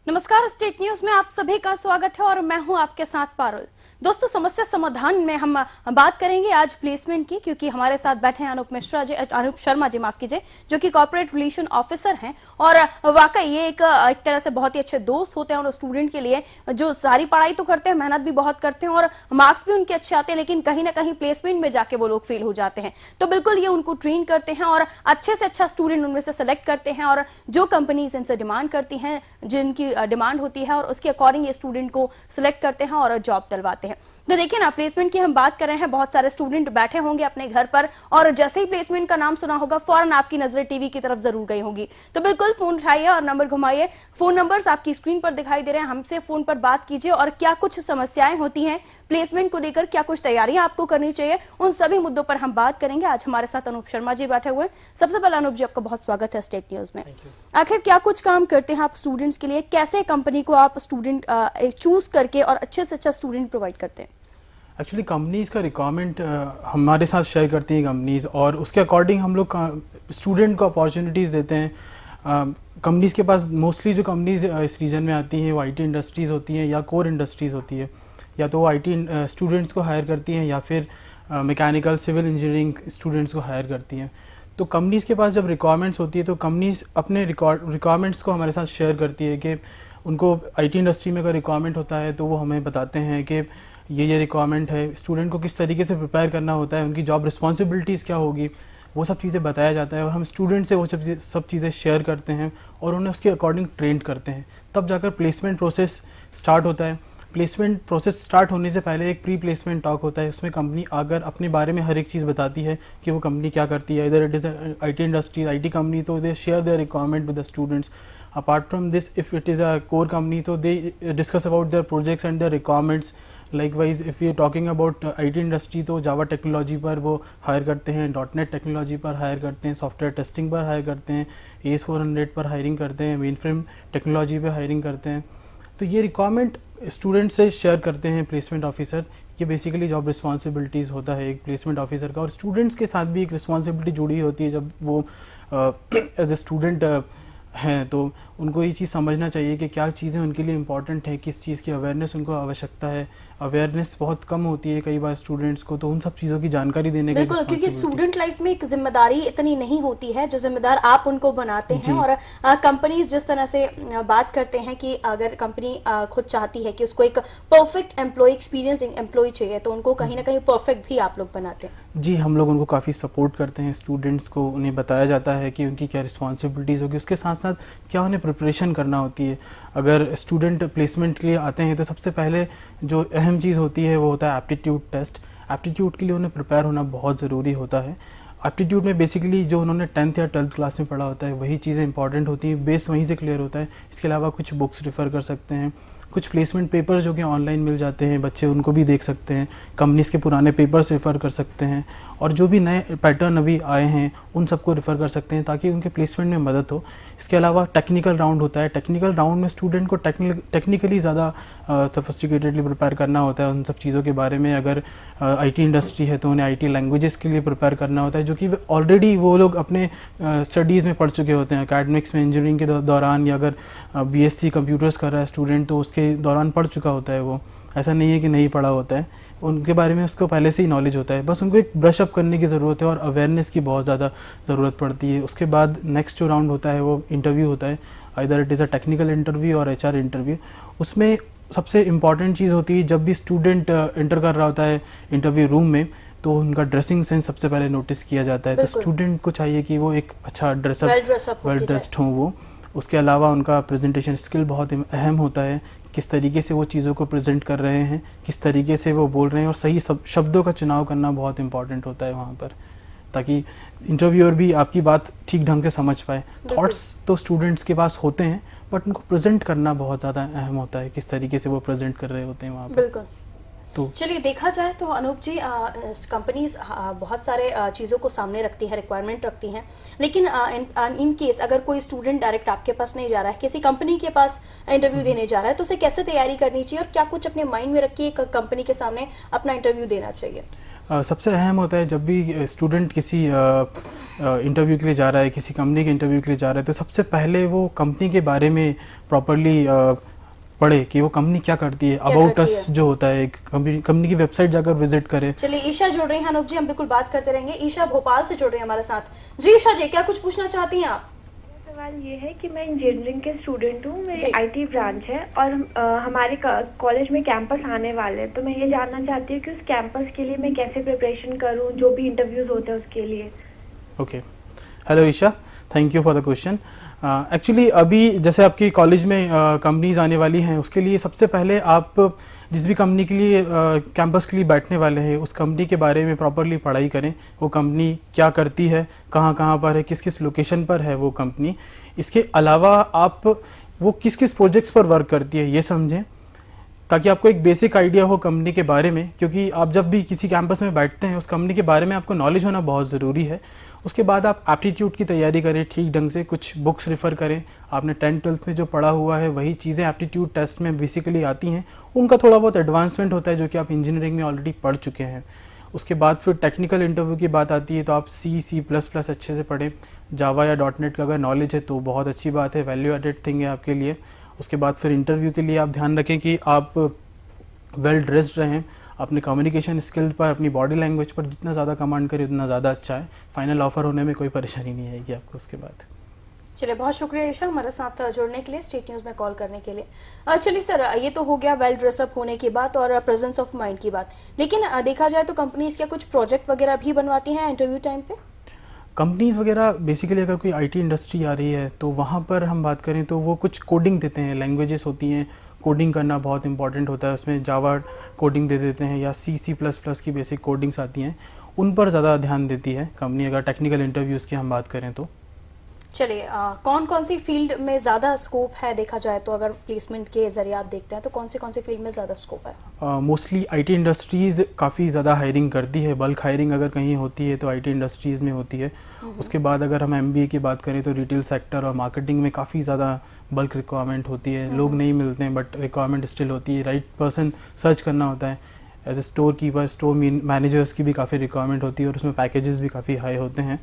नमस्कार, state news में आप सभी का स्वागत है और मैं हूं आपके साथ पारुल। दोस्तों, समस्या समाधान में हम बात करेंगे आज प्लेसमेंट की, क्योंकि हमारे साथ बैठे हैं अनूप शर्मा जी, माफ कीजिए, जो कि कॉर्पोरेट रिलेशन ऑफिसर हैं। और वाकई ये एक तरह से बहुत ही अच्छे दोस्त होते हैं और स्टूडेंट के लिए जो सारी पढ़ाई तो करते हैं, मेहनत भी बहुत करते हैं और मार्क्स भी उनके अच्छे आते हैं, लेकिन कहीं ना कहीं प्लेसमेंट में जाके वो लोग फेल हो जाते हैं। तो बिल्कुल ये उनको ट्रेन करते हैं और अच्छे से अच्छा स्टूडेंट उनमें से सेलेक्ट करते हैं और जो कंपनीज इनसे डिमांड करती हैं, जिनकी डिमांड होती है, और उसके अकॉर्डिंग ये स्टूडेंट को सिलेक्ट करते हैं और जॉब दिलवाते हैं। तो देखिए ना, प्लेसमेंट की हम बात कर रहे हैं, बहुत सारे स्टूडेंट बैठे होंगे अपने घर पर और जैसे ही प्लेसमेंट का नाम सुना होगा, फौरन आपकी नजरें टीवी की तरफ जरूर गई होंगी। तो बिल्कुल फोन उठाइए और नंबर घुमाइए। फोन नंबर्स आपकी स्क्रीन पर दिखाई दे रहे हैं, हमसे फोन पर बात कीजिए और क्या कुछ समस्याएं होती हैं प्लेसमेंट को लेकर, क्या कुछ तैयारियां आपको करनी चाहिए, उन सभी मुद्दों पर हम बात करेंगे। आज हमारे साथ अनूप शर्मा जी बैठे हुए हैं। सबसे पहले अनूप जी, आपका बहुत स्वागत है स्टेट न्यूज में। आखिर क्या कुछ काम करते हैं आप स्टूडेंट्स के लिए, कैसे कंपनी को आप स्टूडेंट चूज करके और अच्छे से अच्छा स्टूडेंट प्रोवाइड करते हैं? एक्चुअली कंपनीज़ का रिक्वायरमेंट हमारे साथ शेयर करती हैं कंपनीज़, और उसके अकॉर्डिंग हम लोग स्टूडेंट को अपॉर्चुनिटीज़ देते हैं। कंपनीज़ के पास मोस्टली जो कंपनीज़ इस रीजन में आती हैं वो आईटी इंडस्ट्रीज़ होती हैं या कोर इंडस्ट्रीज़ होती है, या तो वो आईटी स्टूडेंट्स को हायर करती हैं या फिर मैकेनिकल सिविल इंजीनियरिंग स्टूडेंट्स को हायर करती हैं। तो कंपनीज़ के पास जब रिक्वायरमेंट्स होती है तो कंपनीज़ अपने रिक्वायरमेंट्स को हमारे साथ शेयर करती है कि उनको आईटी इंडस्ट्री में अगर रिक्वायरमेंट होता है तो वो हमें बताते हैं कि ये रिक्वायरमेंट है, स्टूडेंट को किस तरीके से प्रिपेयर करना होता है, उनकी जॉब रिस्पॉन्सिबिलिटीज़ क्या होगी, वो सब चीज़ें बताया जाता है और हम स्टूडेंट से वो सब चीज़ें शेयर करते हैं और उन्हें उसके अकॉर्डिंग ट्रेंड करते हैं। तब जाकर प्लेसमेंट प्रोसेस स्टार्ट होता है। प्लेसमेंट प्रोसेस स्टार्ट होने से पहले एक प्री प्लेसमेंट टॉक होता है, उसमें कंपनी आकर अपने बारे में हर एक चीज़ बताती है कि वो कंपनी क्या करती है। इधर it is IT industry, IT company, तो they share their requirement with the students. Apart from this, if it is a core company, so they discuss about their projects and their requirements. Likewise, if we are talking about IT industry, तो जावा technology पर वो higher करते हैं, .NET technology पर higher करते हैं, software testing पर higher करते हैं, AS400 पर हायरिंग करते हैं, मेन फ्रेम टेक्नोलॉजी पर हायरिंग करते हैं। तो ये रिक्वायरमेंट स्टूडेंट से शेयर करते हैं प्लेसमेंट ऑफिसर। ये बेसिकली जॉब रिस्पॉन्सिबिलिटीज़ होता है एक प्लेसमेंट ऑफिसर का, और स्टूडेंट्स के साथ भी एक रिस्पॉन्सिबिलिटी जुड़ी होती है। जब वो एज ए स्टूडेंट हैं तो उनको ये चीज़ समझना चाहिए कि क्या चीज़ें उनके लिए इंपॉर्टेंट है, किस चीज़ की अवेयरनेस उनको आवश्यकता है। अवेयरनेस बहुत कम होती है कई बार स्टूडेंट्स को, तो उन सब चीज़ों की जानकारी देने की बिल्कुल, क्योंकि स्टूडेंट लाइफ में एक जिम्मेदारी इतनी नहीं होती है जो जिम्मेदार आप उनको बनाते हैं। और कंपनीज जिस तरह से बात करते हैं कि अगर कंपनी खुद चाहती है कि उसको एक परफेक्ट एम्प्लॉय, एक्सपीरियंस एम्प्लॉय चाहिए, तो उनको कहीं ना कहीं परफेक्ट भी आप लोग बनाते हैं। जी, हम लोग उनको काफ़ी सपोर्ट करते हैं स्टूडेंट्स को। उन्हें बताया जाता है कि उनकी क्या रिस्पॉन्सिबिलिटीज़ होगी, उसके साथ साथ क्या उन्हें प्रिपरेशन करना होती है। अगर स्टूडेंट प्लेसमेंट के लिए आते हैं तो सबसे पहले जो अहम चीज़ होती है वो होता है एप्टीट्यूड टेस्ट। एप्टीट्यूड के लिए उन्हें प्रिपेयर होना बहुत ज़रूरी होता है। एप्टीट्यूड में बेसिकली जो उन्होंने 10th या 12th क्लास में पढ़ा होता है वही चीज़ें इंपॉर्टेंट होती हैं, बेस वहीं से क्लियर होता है। इसके अलावा कुछ बुक्स रेफ़र कर सकते हैं, कुछ प्लेसमेंट पेपर जो कि ऑनलाइन मिल जाते हैं, बच्चे उनको भी देख सकते हैं, कंपनीज़ के पुराने पेपर्स रेफ़र कर सकते हैं, और जो भी नए पैटर्न अभी आए हैं उन सबको रेफ़र कर सकते हैं ताकि उनके प्लेसमेंट में मदद हो। इसके अलावा टेक्निकल राउंड होता है। टेक्निकल राउंड में स्टूडेंट को टेक्निकली ज़्यादा सोफिस्टिकेटेडली प्रिपेयर करना होता है उन सब चीज़ों के बारे में। अगर आईटी इंडस्ट्री है तो उन्हें आईटी लैंग्वेजेस के लिए प्रिपेयर करना होता है, जो कि ऑलरेडी वो लोग अपने स्टडीज़ में पढ़ चुके होते हैं। अकेडमिक्स में इंजीनियरिंग के दौरान, या अगर बीएससी कंप्यूटर्स कर रहा है स्टूडेंट तो उसके दौरान पढ़ चुका होता है। वो ऐसा नहीं है कि नहीं पढ़ा होता है, उनके बारे में उसको पहले से ही नॉलेज होता है, बस उनको एक ब्रश अप करने की ज़रूरत है और अवेयरनेस की बहुत ज़्यादा ज़रूरत पड़ती है। उसके बाद नेक्स्ट जो राउंड होता है वो इंटरव्यू होता है, either it is a technical interview और एचआर इंटरव्यू। उसमें सबसे इम्पॉर्टेंट चीज़ होती है, जब भी स्टूडेंट एंटर कर रहा होता है इंटरव्यू रूम में, तो उनका ड्रेसिंग सेंस सबसे पहले नोटिस किया जाता है। तो स्टूडेंट को चाहिए कि वो एक अच्छा ड्रेसअप वेल ड्रेस्ड हों वो। उसके अलावा उनका प्रेजेंटेशन स्किल बहुत अहम होता है, किस तरीके से वो चीज़ों को प्रेजेंट कर रहे हैं, किस तरीके से वो बोल रहे हैं, और सही शब्दों का चुनाव करना बहुत इंपॉर्टेंट होता है वहाँ पर, ताकि इंटरव्यूअर भी आपकी बात ठीक ढंग से समझ पाए। थॉट्स तो स्टूडेंट्स के पास होते हैं, बट उनको प्रेजेंट करना बहुत ज़्यादा अहम होता है, किस तरीके से वो प्रेजेंट कर रहे होते हैं वहाँ पर। तो चलिए देखा जाए तो अनूप जी, कंपनीज बहुत सारे चीज़ों को सामने रखती हैं, रिक्वायरमेंट रखती हैं, लेकिन इन केस अगर कोई स्टूडेंट डायरेक्ट आपके पास नहीं जा रहा है, किसी कंपनी के पास इंटरव्यू देने जा रहा है, तो उसे कैसे तैयारी करनी चाहिए और क्या कुछ अपने माइंड में रख के एक कंपनी के सामने अपना इंटरव्यू देना चाहिए? सबसे अहम होता है जब भी स्टूडेंट किसी इंटरव्यू के लिए जा रहा है, किसी कंपनी के इंटरव्यू के लिए जा रहा है, तो सबसे पहले वो कंपनी के बारे में प्रॉपरली पढ़े कि वो कंपनी क्या करती है, अबाउट अस जो होता है, एक कंपनी की वेबसाइट जाकर विजिट करें। चलिए ईशा जुड़ रही हैं अनूप जी, हम बिल्कुल बात करते रहेंगे। ईशा भोपाल से जुड़ रही हैं हमारे साथ। जी ईशा जी, क्या कुछ पूछना चाहती हैं आप? सवाल ये है कि मैं इंजीनियरिंग के स्टूडेंट हूँ, मेरी आईटी ब्रांच है और हमारे कॉलेज में कैंपस आने वाले हैं, तो मैं ये जानना चाहती हूँ कि उस कैंपस के लिए मैं कैसे प्रिपरेशन करूँ, जो भी इंटरव्यूज होते हैं उसके लिए। Okay, hello Isha, thank you for the question. Actually अभी जैसे आपकी कॉलेज में कंपनीज आने वाली हैं, उसके लिए सबसे पहले आप जिस भी कंपनी के लिए कैंपस के लिए बैठने वाले हैं, उस कंपनी के बारे में प्रॉपरली पढ़ाई करें। वो कंपनी क्या करती है, कहाँ कहाँ पर है, किस किस लोकेशन पर है वो कंपनी। इसके अलावा आप वो किस किस प्रोजेक्ट्स पर वर्क करती है ये समझें, ताकि आपको एक बेसिक आइडिया हो कंपनी के बारे में, क्योंकि आप जब भी किसी कैंपस में बैठते हैं उस कंपनी के बारे में आपको नॉलेज होना बहुत ज़रूरी है। उसके बाद आप एप्टीट्यूड की तैयारी करें ठीक ढंग से, कुछ बुक्स रेफ़र करें। आपने 10th-12th में जो पढ़ा हुआ है वही चीज़ें एप्टीट्यूड टेस्ट में बेसिकली आती हैं, उनका थोड़ा बहुत एडवांसमेंट होता है जो कि आप इंजीनियरिंग में ऑलरेडी पढ़ चुके हैं। उसके बाद फिर टेक्निकल इंटरव्यू की बात आती है, तो आप C++ अच्छे से पढ़ें। जावा या .NET का अगर नॉलेज है तो बहुत अच्छी बात है, वैल्यू एडेड थिंग है आपके लिए। उसके बाद फिर इंटरव्यू के लिए आप ध्यान रखें कि आप वेल ड्रेस्ड रहें, अपने कम्युनिकेशन स्किल पर, अपनी बॉडी लैंग्वेज पर जितना ज़्यादा कमांड करें उतना ज़्यादा अच्छा है। फाइनल ऑफर होने में कोई परेशानी नहीं आएगी आपको उसके बाद। चलिए बहुत शुक्रिया ईशा हमारे साथ जुड़ने के लिए, स्टेट न्यूज़ में कॉल करने के लिए। चलिए सर, ये तो हो गया वेल ड्रेसअप होने की बात और प्रेजेंस ऑफ माइंड की बात, लेकिन देखा जाए तो कंपनीज क्या कुछ प्रोजेक्ट वगैरह भी बनवाती हैं इंटरव्यू टाइम पे? कंपनीज़ वगैरह बेसिकली अगर कोई आईटी इंडस्ट्री आ रही है तो वहाँ पर हम बात करें तो वो कुछ कोडिंग देते हैं, लैंग्वेजेस होती हैं, कोडिंग करना बहुत इंपॉर्टेंट होता है, उसमें जावा कोडिंग दे देते हैं या C++ की बेसिक कोडिंग्स आती हैं, उन पर ज़्यादा ध्यान देती है कंपनी अगर टेक्निकल इंटरव्यूज़ की हम बात करें तो। चलिए कौन कौन सी फील्ड में ज़्यादा स्कोप है देखा जाए तो, अगर प्लेसमेंट के जरिए आप देखते हैं तो कौन सी फील्ड में ज़्यादा स्कोप है? मोस्टली आईटी इंडस्ट्रीज़ काफ़ी ज़्यादा हायरिंग करती है, बल्क हायरिंग अगर कहीं होती है तो आईटी इंडस्ट्रीज़ में होती है। उसके बाद अगर हम एमबीए की बात करें तो रिटेल सेक्टर और मार्केटिंग में काफ़ी ज़्यादा बल्क रिक्वायरमेंट होती है। लोग नहीं मिलते हैं बट रिक्वायरमेंट स्टिल होती है, राइट पर्सन सर्च करना होता है। As a store keeper, store managers की भी काफ़ी रिक्वायरमेंट होती है और उसमें पैकेजेस भी काफ़ी हाई होते हैं।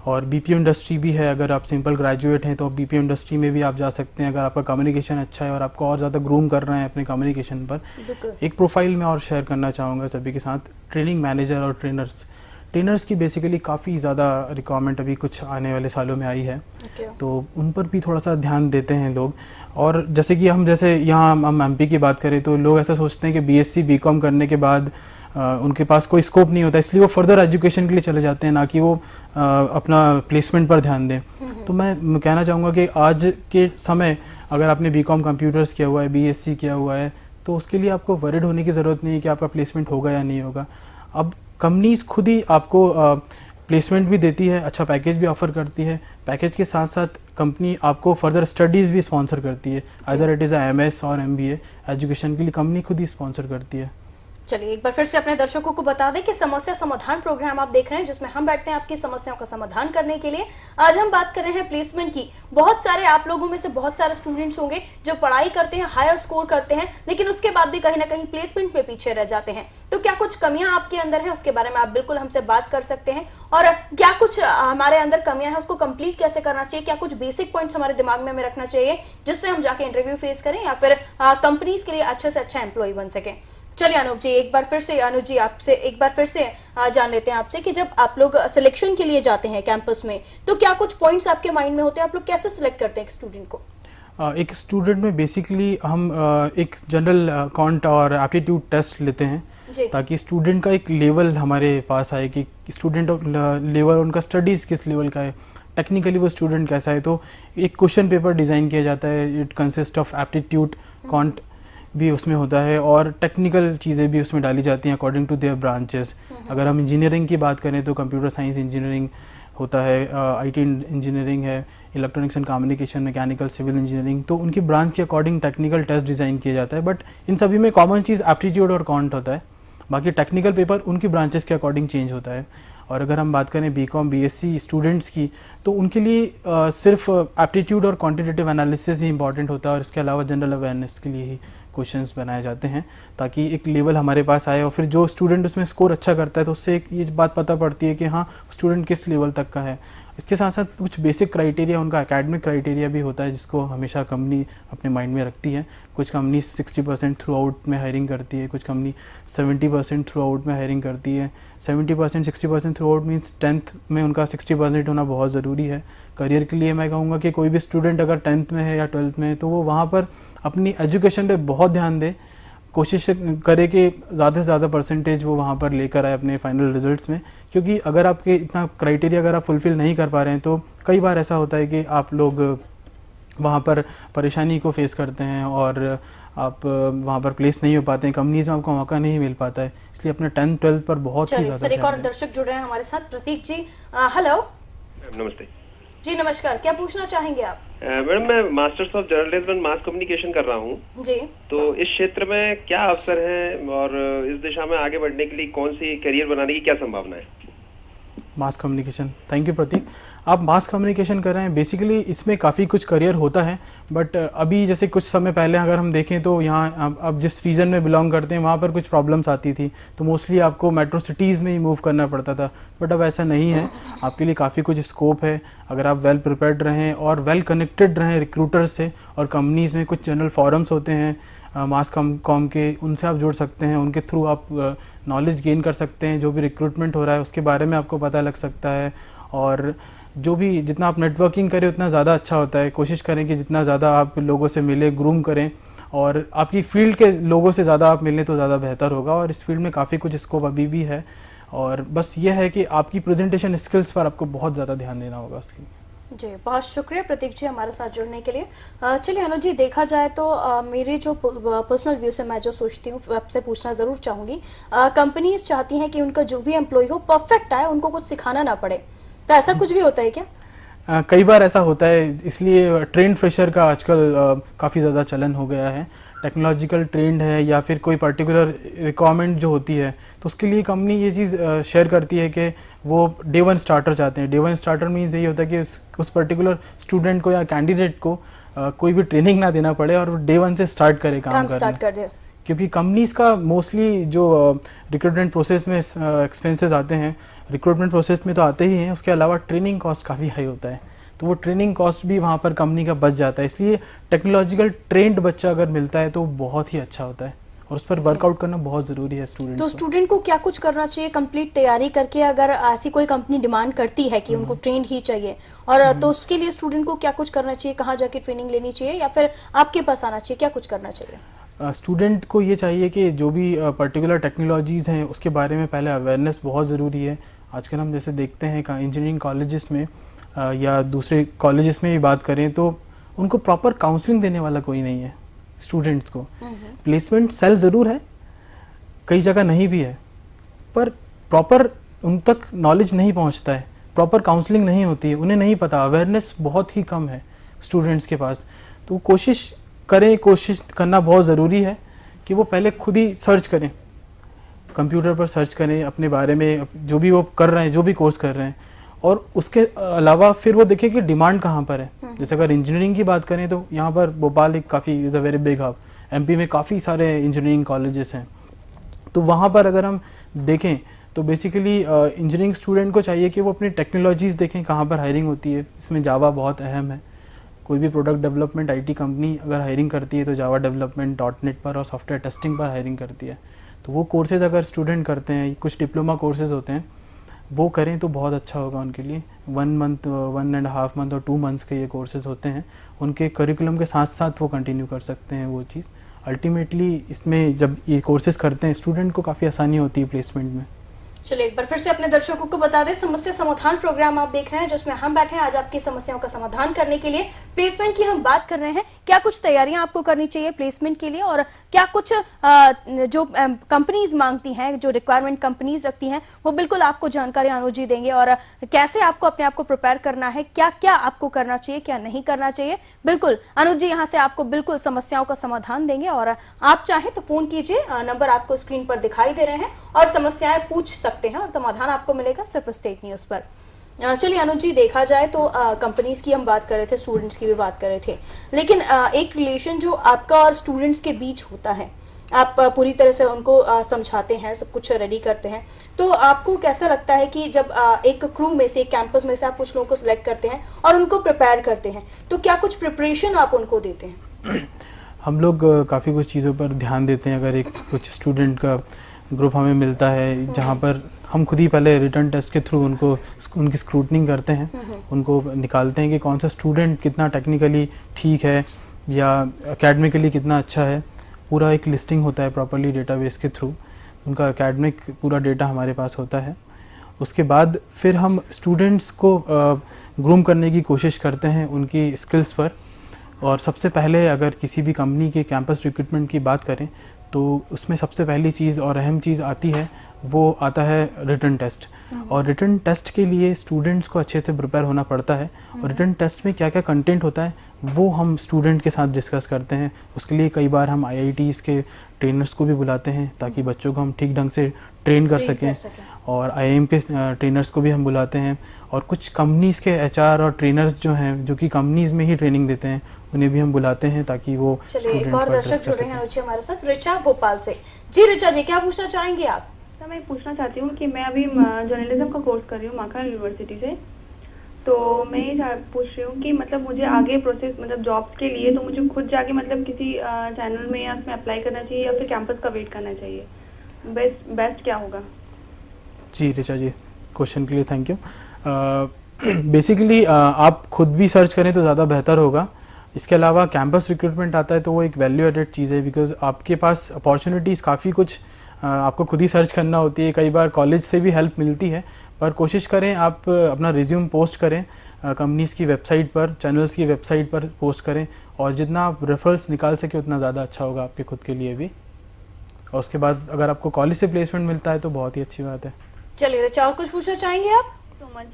और बीपीओ इंडस्ट्री भी है, अगर आप सिंपल ग्रेजुएट हैं तो बीपीओ इंडस्ट्री में भी आप जा सकते हैं अगर आपका कम्युनिकेशन अच्छा है और आपको और ज़्यादा ग्रूम कर रहे हैं अपने कम्युनिकेशन पर। एक प्रोफाइल में और शेयर करना चाहूँगा सभी के साथ, ट्रेनिंग मैनेजर और ट्रेनर्स की बेसिकली काफ़ी ज़्यादा रिक्वायरमेंट अभी कुछ आने वाले सालों में आई है। तो उन पर भी थोड़ा सा ध्यान देते हैं लोग। और जैसे कि जैसे यहाँ हम एमपी की बात करें तो लोग ऐसा सोचते हैं कि बीएससी बीकॉम करने के बाद उनके पास कोई स्कोप नहीं होता, इसलिए वो फर्दर एजुकेशन के लिए चले जाते हैं, ना कि वो अपना प्लेसमेंट पर ध्यान दें। तो मैं कहना चाहूँगा कि आज के समय अगर आपने बीकॉम कंप्यूटर्स किया हुआ है, बीएससी किया हुआ है, तो उसके लिए आपको वरीड होने की ज़रूरत नहीं है कि आपका प्लेसमेंट होगा या नहीं होगा। अब कंपनीज़ खुद ही आपको प्लेसमेंट भी देती है, अच्छा पैकेज भी ऑफर करती है। पैकेज के साथ साथ कंपनी आपको फर्दर स्टडीज़ भी स्पॉन्सर करती है, आइदर इट इज़ MS और MBA एजुकेशन के लिए कंपनी खुद ही स्पॉन्सर करती है। चलिए एक बार फिर से अपने दर्शकों को बता दें कि समस्या समाधान प्रोग्राम आप देख रहे हैं, जिसमें हम बैठते हैं आपकी समस्याओं का समाधान करने के लिए। आज हम बात कर रहे हैं प्लेसमेंट की। बहुत सारे आप लोगों में से बहुत सारे स्टूडेंट्स होंगे जो पढ़ाई करते हैं, हायर स्कोर करते हैं, लेकिन उसके बाद भी कहीं ना कहीं प्लेसमेंट में पीछे रह जाते हैं। तो क्या कुछ कमियां आपके अंदर हैं, उसके बारे में आप बिल्कुल हमसे बात कर सकते हैं। और क्या कुछ हमारे अंदर कमियां हैं, उसको कंप्लीट कैसे करना चाहिए, क्या कुछ बेसिक पॉइंट्स हमारे दिमाग में हमें रखना चाहिए जिससे हम जाके इंटरव्यू फेस करें या फिर कंपनीज के लिए अच्छे से अच्छा एम्प्लॉय बन सके। चलिए अनुज जी, एक बार फिर से जान लेते हैं आपसे कि जब आप लोग सिलेक्शन के लिए जाते हैं कैंपस में, तो क्या कुछ पॉइंट्स आपके माइंड में होते हैं, आप लोग कैसे सिलेक्ट करते हैं एक स्टूडेंट को? एक स्टूडेंट में बेसिकली हम एक जनरल कॉन्ट और एप्टीट्यूड टेस्ट लेते हैं, ताकि स्टूडेंट का एक लेवल हमारे पास आए कि स्टूडेंट लेवल, उनका स्टडीज़ किस लेवल का है, टेक्निकली वो स्टूडेंट कैसा है। तो एक क्वेश्चन पेपर डिज़ाइन किया जाता है, it consist of aptitude, can't भी उसमें होता है और टेक्निकल चीज़ें भी उसमें डाली जाती हैं अकॉर्डिंग टू देयर ब्रांचेस। अगर हम इंजीनियरिंग की बात करें तो कंप्यूटर साइंस इंजीनियरिंग, होता है, IT इंजीनियरिंग है, electronics and communication, mechanical, civil engineering, तो उनकी ब्रांच के अकॉर्डिंग टेक्निकल टेस्ट डिज़ाइन किया जाता है। बट इन सभी में कॉमन चीज़ एप्टीट्यूड और कॉन्ट होता है, बाकी टेक्निकल पेपर उनकी ब्रांचेस के अकॉर्डिंग चेंज होता है। और अगर हम बात करें BCom BSc स्टूडेंट्स की, तो उनके लिए सिर्फ एप्टीट्यूड और क्वांटिटेटिव एनालिसिस ही इंपॉर्टेंट होता है, और इसके अलावा जनरल अवेयरनेस के लिए ही क्वेश्चंस बनाए जाते हैं, ताकि एक लेवल हमारे पास आए और फिर जो स्टूडेंट उसमें स्कोर अच्छा करता है तो उससे एक ये बात पता पड़ती है कि हाँ स्टूडेंट किस लेवल तक का है। इसके साथ साथ कुछ बेसिक क्राइटेरिया, उनका एकेडमिक क्राइटेरिया भी होता है जिसको हमेशा कंपनी अपने माइंड में रखती है। कुछ कंपनी 60% थ्रू आउट में हायरिंग करती है, कुछ कंपनी 70% थ्रू आउट में हायरिंग करती है। 70% 60% थ्रू आउट मीन्स 10th में उनका 60% होना बहुत ज़रूरी है। करियर के लिए मैं कहूँगा कि कोई भी स्टूडेंट अगर 10th में है या 12th में है तो वो वहाँ पर अपनी एजुकेशन पे बहुत ध्यान दे, कोशिश करे कि ज़्यादा से ज़्यादा परसेंटेज वो वहाँ पर लेकर आए अपने फाइनल रिजल्ट्स में, क्योंकि अगर आपके इतना क्राइटेरिया अगर आप फुलफ़िल नहीं कर पा रहे हैं तो कई बार ऐसा होता है कि आप लोग वहाँ पर परेशानी को फेस करते हैं और आप वहाँ पर प्लेस नहीं हो पाते हैं, कंपनीज में आपको मौका नहीं मिल पाता है। इसलिए अपने 10th 12th पर बहुत ही ज़्यादा एक और दर्शक जुड़ रहे हैं हमारे साथ, प्रतीक जी। हेलो। नमस्ते जी नमस्कार, क्या पूछना चाहेंगे आप? मैडम मैं masters of journalism and mass communication कर रहा हूँ जी। तो इस क्षेत्र में क्या अवसर है और इस दिशा में आगे बढ़ने के लिए कौन सी करियर बनाने की क्या संभावना है? मास कम्युनिकेशन, थैंक यू प्रतीक। आप मास कम्युनिकेशन कर रहे हैं, बेसिकली इसमें काफ़ी कुछ करियर होता है, बट अभी जैसे कुछ समय पहले अगर हम देखें तो यहाँ आप जिस रीजन में बिलोंग करते हैं वहाँ पर कुछ प्रॉब्लम्स आती थी, तो मोस्टली आपको मेट्रो सिटीज़ में ही मूव करना पड़ता था। बट अब ऐसा नहीं है, आपके लिए काफ़ी कुछ स्कोप है अगर आप वेल प्रिपेयर्ड रहें और वेल कनेक्टेड रहें रिक्रूटर्स से, और कंपनीज़ में कुछ जनरल फॉरम्स होते हैं मास कॉम के, उनसे आप जुड़ सकते हैं, उनके थ्रू आप नॉलेज गेन कर सकते हैं, जो भी रिक्रूटमेंट हो रहा है उसके बारे में आपको पता लग सकता है। और जो भी जितना आप नेटवर्किंग करें उतना ज़्यादा अच्छा होता है। कोशिश करें कि जितना ज़्यादा आप लोगों से मिले, ग्रूम करें, और आपकी फील्ड के लोगों से ज़्यादा आप मिलें तो ज़्यादा बेहतर होगा। और इस फील्ड में काफ़ी कुछ स्कोप अभी भी है, और बस ये है कि आपकी प्रेजेंटेशन स्किल्स पर आपको बहुत ज़्यादा ध्यान देना होगा उसकी। जी बहुत शुक्रिया प्रतीक जी हमारे साथ जुड़ने के लिए। चलिए अनु जी, देखा जाए तो मेरे जो पर्सनल व्यू से मैं जो सोचती हूँ आपसे पूछना ज़रूर चाहूँगी। कंपनीज चाहती हैं कि उनका जो भी एम्प्लॉय हो परफेक्ट आए, उनको कुछ सिखाना ना पड़े, तो ऐसा कुछ भी होता है क्या? कई बार ऐसा होता है, इसलिए ट्रेंड फ्रेशर का आजकल काफ़ी ज़्यादा चलन हो गया है। टेक्नोलॉजिकल ट्रेंड है या फिर कोई पर्टिकुलर रिक्वायरमेंट जो होती है तो उसके लिए कंपनी ये चीज़ शेयर करती है कि वो डे 1 स्टार्टर चाहते हैं। डे 1 स्टार्टर मीन्स यही होता है कि उस पर्टिकुलर स्टूडेंट को या कैंडिडेट को कोई भी ट्रेनिंग ना देना पड़े और डे 1 से स्टार्ट करे काम स्टार्ट कर दे। क्योंकि कंपनीज का मोस्टली जो रिक्रूटमेंट प्रोसेस में एक्सपेंसेस आते हैं, रिक्रूटमेंट प्रोसेस में तो आते ही हैं, उसके अलावा ट्रेनिंग कॉस्ट काफ़ी हाई होता है, तो वो ट्रेनिंग कॉस्ट भी वहाँ पर कंपनी का बच जाता है। इसलिए टेक्नोलॉजिकल ट्रेंड बच्चा अगर मिलता है तो बहुत ही अच्छा होता है, और उस पर वर्कआउट करना बहुत ज़रूरी है स्टूडेंट। तो स्टूडेंट को क्या कुछ करना चाहिए कंप्लीट तैयारी करके, अगर ऐसी कोई कंपनी डिमांड करती है कि उनको ट्रेंड ही चाहिए, और तो उसके लिए स्टूडेंट को क्या कुछ करना चाहिए, कहाँ जाके ट्रेनिंग लेनी चाहिए, या फिर आपके पास आना चाहिए, क्या कुछ करना चाहिए? स्टूडेंट को ये चाहिए कि जो भी पर्टिकुलर टेक्नोलॉजीज़ हैं उसके बारे में पहले अवेयरनेस बहुत ज़रूरी है। आजकल हम जैसे देखते हैं इंजीनियरिंग कॉलेजेस में या दूसरे कॉलेजेस में भी बात करें तो उनको प्रॉपर काउंसलिंग देने वाला कोई नहीं है स्टूडेंट्स को। प्लेसमेंट सेल ज़रूर है, कई जगह नहीं भी है, पर प्रॉपर उन तक नॉलेज नहीं पहुंचता है, प्रॉपर काउंसलिंग नहीं होती है, उन्हें नहीं पता, अवेयरनेस बहुत ही कम है स्टूडेंट्स के पास। तो कोशिश करना बहुत ज़रूरी है कि वो पहले खुद ही सर्च करें, कंप्यूटर पर सर्च करें अपने बारे में, जो भी वो कर रहे हैं, जो भी कोर्स कर रहे हैं, और उसके अलावा फिर वो देखें कि डिमांड कहाँ पर है। जैसे अगर इंजीनियरिंग की बात करें तो यहाँ पर भोपाल एक काफ़ी is a very big hub, MP में काफ़ी सारे इंजीनियरिंग कॉलेजेस हैं, तो वहाँ पर अगर हम देखें तो बेसिकली इंजीनियरिंग स्टूडेंट को चाहिए कि वो अपनी टेक्नोलॉजीज़ देखें कहाँ पर हायरिंग होती है। इसमें जावा बहुत अहम है, कोई भी प्रोडक्ट डेवलपमेंट आईटी कंपनी अगर हायरिंग करती है तो जावा डेवलपमेंट, .NET पर और सॉफ्टवेयर टेस्टिंग पर हायरिंग करती है। तो वो कोर्सेज़ अगर स्टूडेंट करते हैं, कुछ डिप्लोमा कोर्सेज़ होते हैं, वो करें तो बहुत अच्छा होगा उनके लिए। 1 मंथ, 1.5 मंथ और 2 मंथ्स के ये कोर्सेज़ होते हैं, उनके करिकुलम के साथ साथ वो कंटिन्यू कर सकते हैं वो चीज़। अल्टीमेटली इसमें जब ये कोर्सेज़ करते हैं स्टूडेंट को काफ़ी आसानी होती है प्लेसमेंट में। चलिए एक बार फिर से अपने दर्शकों को बता दें, समस्या समाधान प्रोग्राम आप देख रहे हैं जिसमें हम बैठे हैं आज आपकी समस्याओं का समाधान करने के लिए। प्लेसमेंट की हम बात कर रहे हैं, क्या कुछ तैयारियां आपको करनी चाहिए प्लेसमेंट के लिए और क्या कुछ जो कंपनीज मांगती हैं, जो रिक्वायरमेंट कंपनीज रखती हैं, वो बिल्कुल आपको जानकारी अनुज जी देंगे और कैसे आपको अपने आप को प्रिपेयर करना है, क्या क्या आपको करना चाहिए, क्या नहीं करना चाहिए। बिल्कुल अनुज जी यहाँ से आपको बिल्कुल समस्याओं का समाधान देंगे और आप चाहें तो फोन कीजिए, नंबर आपको स्क्रीन पर दिखाई दे रहे हैं और समस्याएं पूछ सकते हैं और समाधान आपको मिलेगा सिर्फ स्टेट न्यूज पर। चलिए अनुज जी, देखा जाए तो कंपनीज की हम बात कर रहे थे, स्टूडेंट्स की भी बात कर रहे थे, लेकिन एक रिलेशन जो आपका और स्टूडेंट्स के बीच होता है, आप पूरी तरह से उनको समझाते हैं, सब कुछ रेडी करते हैं, तो आपको कैसा लगता है कि जब एक क्रू में से, एक कैंपस में से आप कुछ लोगों को सिलेक्ट करते हैं और उनको प्रिपेयर करते हैं, तो क्या कुछ प्रिपरेशन आप उनको देते हैं? हम लोग काफ़ी कुछ चीज़ों पर ध्यान देते हैं। अगर एक कुछ स्टूडेंट का ग्रुप हमें मिलता है जहाँ पर हम खुद ही पहले रिटर्न टेस्ट के थ्रू उनकी स्क्रूटनिंग करते हैं, उनको निकालते हैं कि कौन सा स्टूडेंट कितना टेक्निकली ठीक है या एकेडमिकली कितना अच्छा है। पूरा एक लिस्टिंग होता है प्रॉपर्ली डेटाबेस के थ्रू, उनका एकेडमिक पूरा डेटा हमारे पास होता है। उसके बाद फिर हम स्टूडेंट्स को ग्रूम करने की कोशिश करते हैं उनकी स्किल्स पर। और सबसे पहले अगर किसी भी कंपनी के कैंपस रिक्रूटमेंट की बात करें तो उसमें सबसे पहली चीज़ और अहम चीज़ आती है, वो आता है रिटन टेस्ट। और रिटन टेस्ट के लिए स्टूडेंट्स को अच्छे से प्रिपेयर होना पड़ता है और रिटन टेस्ट में क्या क्या कंटेंट होता है वो हम स्टूडेंट के साथ डिस्कस करते हैं। उसके लिए कई बार हम IITs के ट्रेनर्स को भी बुलाते हैं ताकि बच्चों को हम ठीक ढंग से ट्रेन कर सकें और IIM के ट्रेनर्स को भी हम बुलाते हैं। और कुछ कंपनीज़ के HR और ट्रेनर्स जो हैं, जो कि कंपनीज़ में ही ट्रेनिंग देते हैं, उन्हें भी हम बुलाते हैं ताकि वो एक और दर्शक जुड़ रहे हैं अनुज हमारे साथ, रिचा भोपाल से। जी रिचा जी, क्या पूछना चाहेंगे आप? तो मैं पूछना चाहती हूँ कि मैं अभी जर्नलिज्म का कोर्स कर रही हूँ माखन यूनिवर्सिटी से, तो मैं ये पूछ रही हूँ कि मतलब मुझे आगे प्रोसेस, मतलब जॉब्स के लिए तो मुझे खुद जाके मतलब किसी चैनल में या उसमें अप्लाई करना चाहिए या फिर कैंपस का वेट करना चाहिए? बेस्ट क्या होगा? जी रिचा जी, क्वेश्चन के लिए थैंक यू। बेसिकली आप खुद भी सर्च करें तो ज़्यादा बेहतर होगा। इसके अलावा कैंपस रिक्रूटमेंट आता है तो वो एक वैल्यू एडेड चीज़ है, बिकॉज आपके पास अपॉर्चुनिटीज़ काफ़ी कुछ आपको खुद ही सर्च करना होती है। कई बार कॉलेज से भी हेल्प मिलती है, पर कोशिश करें आप अपना रिज्यूम पोस्ट करें कंपनीज़ की वेबसाइट पर, चैनल्स की वेबसाइट पर पोस्ट करें और जितना आप रेफरल्स निकाल सके उतना ज़्यादा अच्छा होगा आपके खुद के लिए भी। और उसके बाद अगर आपको कॉलेज से प्लेसमेंट मिलता है तो बहुत ही अच्छी बात है। चलिए रिचा, और कुछ पूछना चाहेंगे आप? So much,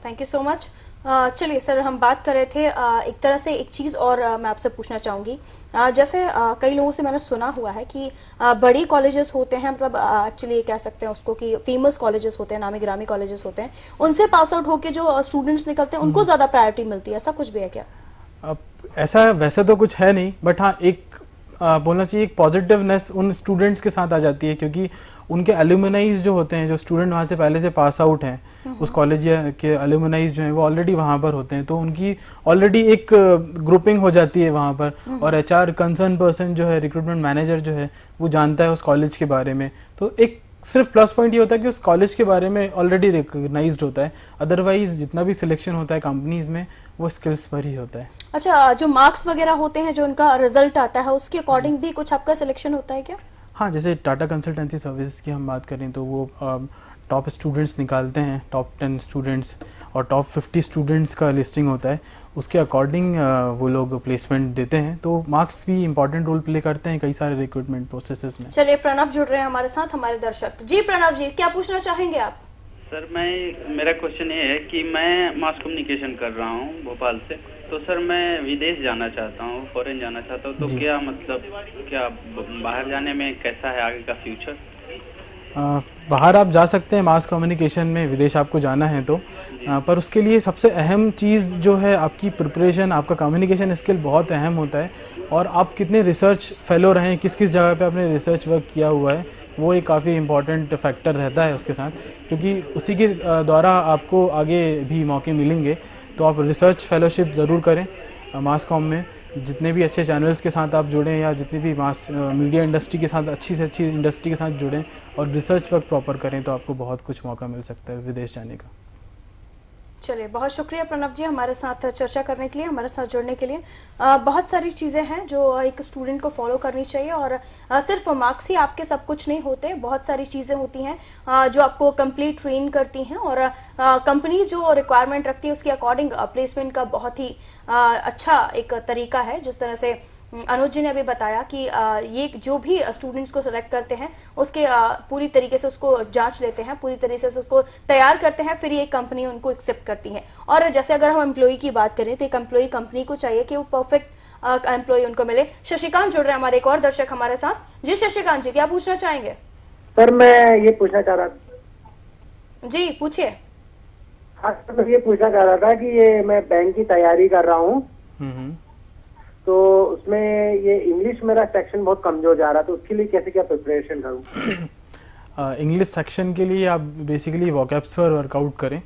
thank you so much. चलिए सर, हम बात कर रहे थे एक तरह से एक चीज़ और मैं आपसे पूछना चाहूँगी। जैसे कई लोगों से मैंने सुना हुआ है कि बड़ी कॉलेजेस होते हैं, मतलब एक्चुअली कह सकते हैं उसको कि फेमस कॉलेजेस होते हैं, नामी गिरामी कॉलेजेस होते हैं, उनसे पास आउट होकर जो स्टूडेंट्स निकलते हैं उनको ज़्यादा प्रायोरिटी मिलती है, ऐसा कुछ भी है क्या? अब ऐसा वैसे तो कुछ है नहीं, बट हाँ एक बोलना चाहिए एक पॉजिटिवनेस उन स्टूडेंट्स के साथ आ जाती है, क्योंकि उनके एल्यूमनाइज जो होते हैं, जो स्टूडेंट वहाँ से पहले से पास आउट हैं, उस कॉलेज के एल्यूमनाइज जो हैं वो ऑलरेडी वहाँ पर होते हैं, तो उनकी ऑलरेडी एक ग्रुपिंग हो जाती है वहाँ पर। और HR कंसर्न पर्सन जो है, रिक्रूटमेंट मैनेजर जो है, वो जानता है उस कॉलेज के बारे में। तो एक सिर्फ प्लस पॉइंट ये होता है कि उस कॉलेज के बारे में ऑलरेडी रिकॉग्नाइज्ड होता है। अदरवाइज जितना भी सिलेक्शन होता है कंपनीज में वो स्किल्स पर ही होता है। अच्छा, जो मार्क्स वगैरह होते हैं, जो उनका रिजल्ट आता है, उसके अकॉर्डिंग भी कुछ आपका सिलेक्शन होता है क्या? हाँ, जैसे टाटा कंसल्टेंसी सर्विसेज की हम बात करें तो वो टॉप स्टूडेंट्स निकालते हैं, टॉप 10 स्टूडेंट्स और टॉप 50 स्टूडेंट्स का लिस्टिंग होता है, उसके अकॉर्डिंग वो लोग प्लेसमेंट देते हैं। तो मार्क्स भी इंपॉर्टेंट रोल प्ले करते हैं कई सारे रिक्रूटमेंट प्रोसेसेस में। चलिए प्रणव जुड़ रहे हैं हमारे साथ, हमारे दर्शक। जी प्रणव जी, क्या पूछना चाहेंगे आप? सर मेरा क्वेश्चन ये है कि मैं मास कम्युनिकेशन कर रहा हूँ भोपाल से, तो सर मैं विदेश जाना चाहता हूँ, फॉरेन जाना चाहता हूँ, तो क्या मतलब क्या बाहर जाने में कैसा है आगे का फ्यूचर? बाहर आप जा सकते हैं मास कम्युनिकेशन में, विदेश आपको जाना है तो पर उसके लिए सबसे अहम चीज़ जो है आपकी प्रिपरेशन, आपका कम्युनिकेशन स्किल बहुत अहम होता है। और आप कितने रिसर्च फेलो रहे हैं, किस किस जगह पे आपने रिसर्च वर्क किया हुआ है, वो एक काफ़ी इंपॉर्टेंट फैक्टर रहता है उसके साथ, क्योंकि उसी के द्वारा आपको आगे भी मौके मिलेंगे। तो आप रिसर्च फेलोशिप ज़रूर करें मास कॉम में, जितने भी अच्छे चैनल्स के साथ आप जुड़ें या जितनी भी मास मीडिया इंडस्ट्री के साथ, अच्छी से अच्छी इंडस्ट्री के साथ जुड़ें और रिसर्च वर्क प्रॉपर करें, तो आपको बहुत कुछ मौका मिल सकता है विदेश जाने का। चलिए, बहुत शुक्रिया प्रणव जी हमारे साथ चर्चा करने के लिए, हमारे साथ जुड़ने के लिए। बहुत सारी चीज़ें हैं जो एक स्टूडेंट को फॉलो करनी चाहिए और सिर्फ मार्क्स ही आपके सब कुछ नहीं होते, बहुत सारी चीज़ें होती हैं जो आपको कंप्लीट ट्रेन करती हैं और कंपनी जो रिक्वायरमेंट रखती है उसके अकॉर्डिंग प्लेसमेंट का बहुत ही अच्छा एक तरीका है। जिस तरह से अनुज जी ने अभी बताया कि ये जो भी स्टूडेंट्स को सिलेक्ट करते हैं उसके पूरी तरीके से उसको जांच लेते हैं, पूरी तरीके से उसको तैयार करते हैं, फिर ये कंपनी उनको एक्सेप्ट करती है। और जैसे अगर हम एम्प्लॉय की बात करें तो एक एम्प्लॉय कंपनी को चाहिए कि वो परफेक्ट एम्प्लॉय उनको मिले। शशिकांत जुड़ रहे हैं हमारे एक और दर्शक हमारे साथ। जी शशिकांत जी, क्या पूछना चाहेंगे? सर मैं ये पूछना चाह रहा था। जी पूछिए। हाँ सर, मैं ये पूछना चाह रहा था कि ये मैं बैंक की तैयारी कर रहा हूँ, तो उसमें ये इंग्लिश मेरा सेक्शन बहुत कमजोर जा रहा है, तो उसके लिए कैसे क्या प्रिपरेशन करूँ? इंग्लिश सेक्शन के लिए आप बेसिकली वोकैब्स पर वर्कआउट करें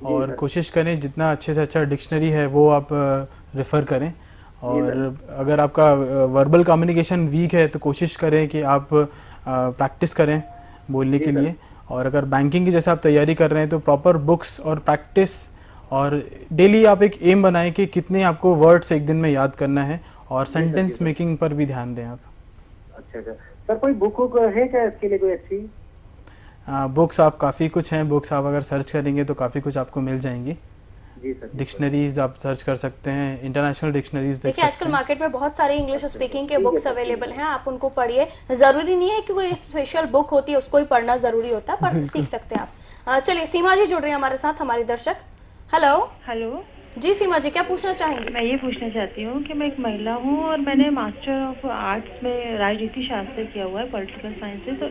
और कोशिश करें जितना अच्छे से अच्छा डिक्शनरी है वो आप रेफ़र करें। और अगर आपका वर्बल कम्युनिकेशन वीक है तो कोशिश करें कि आप प्रैक्टिस करें बोलने के लिए। और अगर बैंकिंग की जैसे आप तैयारी कर रहे हैं तो प्रॉपर बुक्स और प्रैक्टिस और डेली आप एक एम बनाएं कि कितने आपको वर्ड्स एक दिन में याद करना है और सेंटेंस मेकिंग पर भी ध्यान दें आप। अच्छा सर, कोई बुक है क्या इसके लिए कोई अच्छी? बुक्स आप काफ़ी कुछ हैं, बुक्स आप अगर सर्च करेंगे तो काफ़ी कुछ आपको मिल जाएंगी। जी सर। डिक्शनरीज आप सर्च कर सकते हैं, इंटरनेशनल डिक्शनरीज देख देखिए आजकल मार्केट में बहुत सारे इंग्लिश स्पीकिंग के बुक्स अवेलेबल हैं, आप उनको पढ़िए। जरूरी नहीं है कि कोई स्पेशल बुक होती है उसको ही पढ़ना जरूरी होता है, पर सीख सकते हैं आप। चलिए सीमा जी जुड़ रही है हमारे साथ, हमारी दर्शक। हेलो। हेलो जी सीमा जी, क्या पूछना चाहेंगे? मैं ये पूछना चाहती हूँ कि मैं एक महिला हूँ और मैंने मास्टर ऑफ आर्ट्स में राजनीति शास्त्र किया हुआ है, पॉलिटिकल साइंस से, तो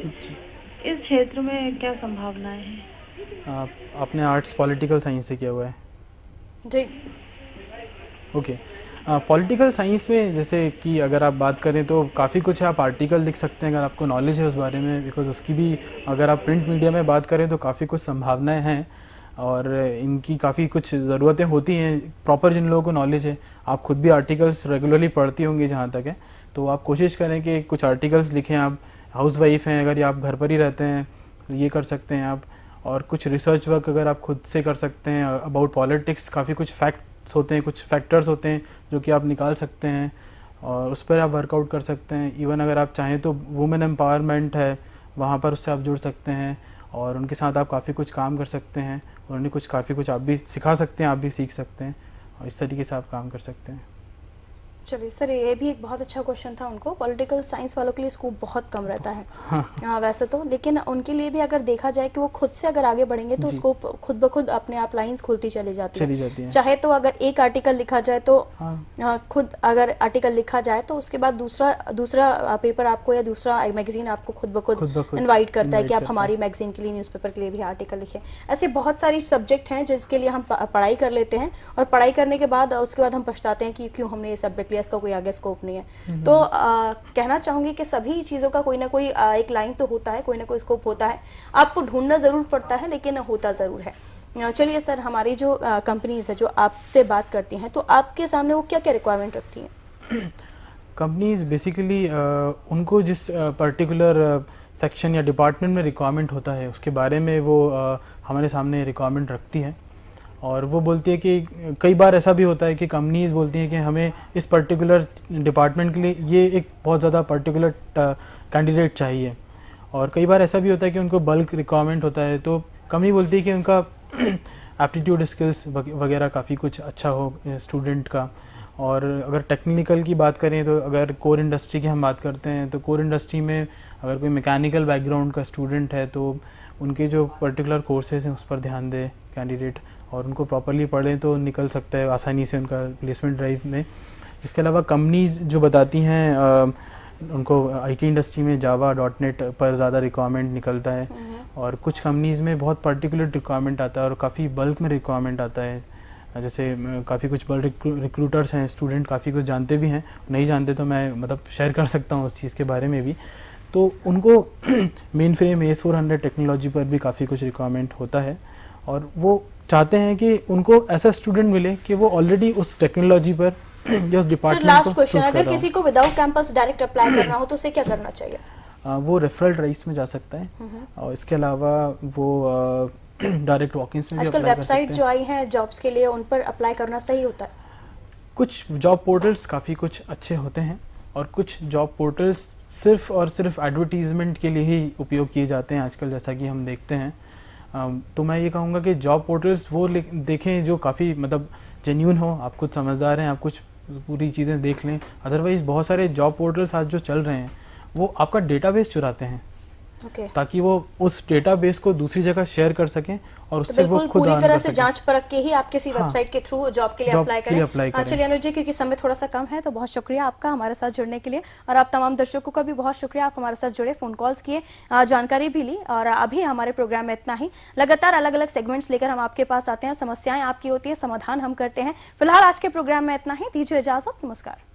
इस क्षेत्र में क्या संभावनाएं हैं? आपने आर्ट्स पॉलिटिकल साइंस से किया हुआ है? जी ओके। पॉलिटिकल साइंस में जैसे कि अगर आप बात करें तो काफ़ी कुछ है, आप आर्टिकल लिख सकते हैं अगर आपको नॉलेज है उस बारे में, बिकॉज उसकी भी अगर आप प्रिंट मीडिया में बात करें तो काफ़ी कुछ संभावनाएं हैं और इनकी काफ़ी कुछ ज़रूरतें होती हैं। प्रॉपर जिन लोगों को नॉलेज है, आप खुद भी आर्टिकल्स रेगुलरली पढ़ती होंगी जहाँ तक है, तो आप कोशिश करें कि कुछ आर्टिकल्स लिखें। आप हाउस वाइफ हैं, अगर आप घर पर ही रहते हैं तो ये कर सकते हैं आप। और कुछ रिसर्च वर्क अगर आप खुद से कर सकते हैं अबाउट पॉलिटिक्स, काफ़ी कुछ फैक्ट्स होते हैं, कुछ फैक्टर्स होते हैं जो कि आप निकाल सकते हैं और उस पर आप वर्कआउट कर सकते हैं। इवन अगर आप चाहें तो वुमेन एम्पावरमेंट है, वहाँ पर उससे आप जुड़ सकते हैं और उनके साथ आप काफ़ी कुछ काम कर सकते हैं और उन्हें काफ़ी कुछ आप भी सिखा सकते हैं, आप भी सीख सकते हैं और इस तरीके से आप काम कर सकते हैं। चलिए सर, ये भी एक बहुत अच्छा क्वेश्चन था। उनको पॉलिटिकल साइंस वालों के लिए स्कोप बहुत कम रहता है। हाँ वैसे तो, लेकिन उनके लिए भी अगर देखा जाए कि वो खुद से अगर आगे बढ़ेंगे तो स्कोप खुद ब खुद अपने आप लाइंस खुलती चली जाती है। चाहे तो अगर एक आर्टिकल लिखा जाए तो खुद अगर आर्टिकल लिखा जाए तो उसके बाद दूसरा पेपर आपको या दूसरा मैगजीन आपको खुद ब खुद इन्वाइट करता है कि आप हमारी मैगजीन के लिए, न्यूज़पेपर के लिए भी आर्टिकल लिखें। ऐसे बहुत सारी सब्जेक्ट हैं जिसके लिए हम पढ़ाई कर लेते हैं और पढ़ाई करने के बाद उसके बाद हम पछताते हैं कि क्यों हमने ये सब्जेक्ट लिया, इसका कोई आगे स्कोप नहीं है। तो कहना चाहूंगी कि सभी चीजों का कोई ना कोई एक लाइन तो होता है, कोई ना कोई स्कोप होता है, आपको ढूंढना जरूर पड़ता है लेकिन होता जरूर है। चलिए सर, हमारी जो कंपनीज है जो आपसे बात करती हैं तो आपके सामने वो क्या क्या रिक्वायरमेंट रखती हैं? कंपनीज बेसिकली उनको जिस पर्टिकुलर सेक्शन या डिपार्टमेंट में रिक्वायरमेंट होता है उसके बारे में वो हमारे सामने रिक्वायरमेंट रखती है और वो बोलती है कि कई बार ऐसा भी होता है कि कंपनीज बोलती हैं कि हमें इस पर्टिकुलर डिपार्टमेंट के लिए ये एक बहुत ज़्यादा पर्टिकुलर कैंडिडेट चाहिए। और कई बार ऐसा भी होता है कि उनको बल्क रिक्वायरमेंट होता है तो कंपनी बोलती है कि उनका एप्टीट्यूड स्किल्स वगैरह काफ़ी कुछ अच्छा हो स्टूडेंट का। और अगर टेक्निकल की बात करें तो अगर कोर इंडस्ट्री की हम बात करते हैं तो कोर इंडस्ट्री में अगर कोई मैकेनिकल बैकग्राउंड का स्टूडेंट है तो उनके जो पर्टिकुलर कोर्सेज हैं उस पर ध्यान दे कैंडिडेट और उनको प्रॉपरली पढ़ें तो निकल सकता है आसानी से उनका प्लेसमेंट ड्राइव में। इसके अलावा कंपनीज जो बताती हैं उनको आईटी इंडस्ट्री में जावा .NET पर ज़्यादा रिक्वायरमेंट निकलता है और कुछ कंपनीज़ में बहुत पर्टिकुलर रिक्वायरमेंट आता है और काफ़ी बल्क में रिक्वायरमेंट आता है। जैसे काफ़ी कुछ बल्क रिक्रूटर्स हैं, स्टूडेंट काफ़ी कुछ जानते भी हैं, नहीं जानते तो मैं मतलब शेयर कर सकता हूँ उस चीज़ के बारे में भी। तो उनको मेन फ्रेम AS400 टेक्नोलॉजी पर भी काफ़ी कुछ रिक्वायरमेंट होता है और वो चाहते हैं कि उनको ऐसा स्टूडेंट मिले कि वो ऑलरेडी उस टेक्नोलॉजी पर या उस डिपार्टमेंट लास्ट क्वेश्चन, अगर किसी को विदाउट कैंपस डायरेक्ट अप्लाई करना हो तो उसे क्या करना चाहिए? वो रेफरल ड्राइव्स में जा सकता है और इसके अलावा वो डायरेक्ट वॉक-इन्स में भी आजकल अप्लाई कर सकते वेबसाइट हैं। जो आई है जॉब्स के लिए, उन पर अप्लाई करना सही होता है? कुछ जॉब पोर्टल्स काफ़ी कुछ अच्छे होते हैं और कुछ जॉब पोर्टल्स सिर्फ और सिर्फ एडवर्टीजमेंट के लिए ही उपयोग किए जाते हैं आजकल, जैसा कि हम देखते हैं। तो मैं ये कहूँगा कि जॉब पोर्टल्स वो देखें जो काफ़ी मतलब जेन्यून हो, आप कुछ समझदार हैं, आप कुछ पूरी चीज़ें देख लें। अदरवाइज़ बहुत सारे जॉब पोर्टल्स आज जो चल रहे हैं वो आपका डेटाबेस चुराते हैं, ताकि वो उस डेटाबेस को दूसरी जगह शेयर कर सकें और तो उससे वो बिल्कुल खुद पूरी earn तरह कर से सकें। जांच परख के ही आप किसी हाँ। वेबसाइट के थ्रू जॉब के लिए जॉब अप्लाई के लिए करें। अप्लाई करें। चलिए अनुज जी, क्योंकि समय थोड़ा सा कम है तो बहुत शुक्रिया आपका हमारे साथ जुड़ने के लिए, और आप तमाम दर्शकों का भी बहुत शुक्रिया, आप हमारे साथ जुड़े, फोन कॉल्स किए, जानकारी भी ली। और अभी हमारे प्रोग्राम में इतना ही। लगातार अलग अलग सेगमेंट्स लेकर हम आपके पास आते हैं, समस्याएं आपकी होती है, समाधान हम करते हैं। फिलहाल आज के प्रोग्राम में इतना ही, दीजिए इजाजत, नमस्कार।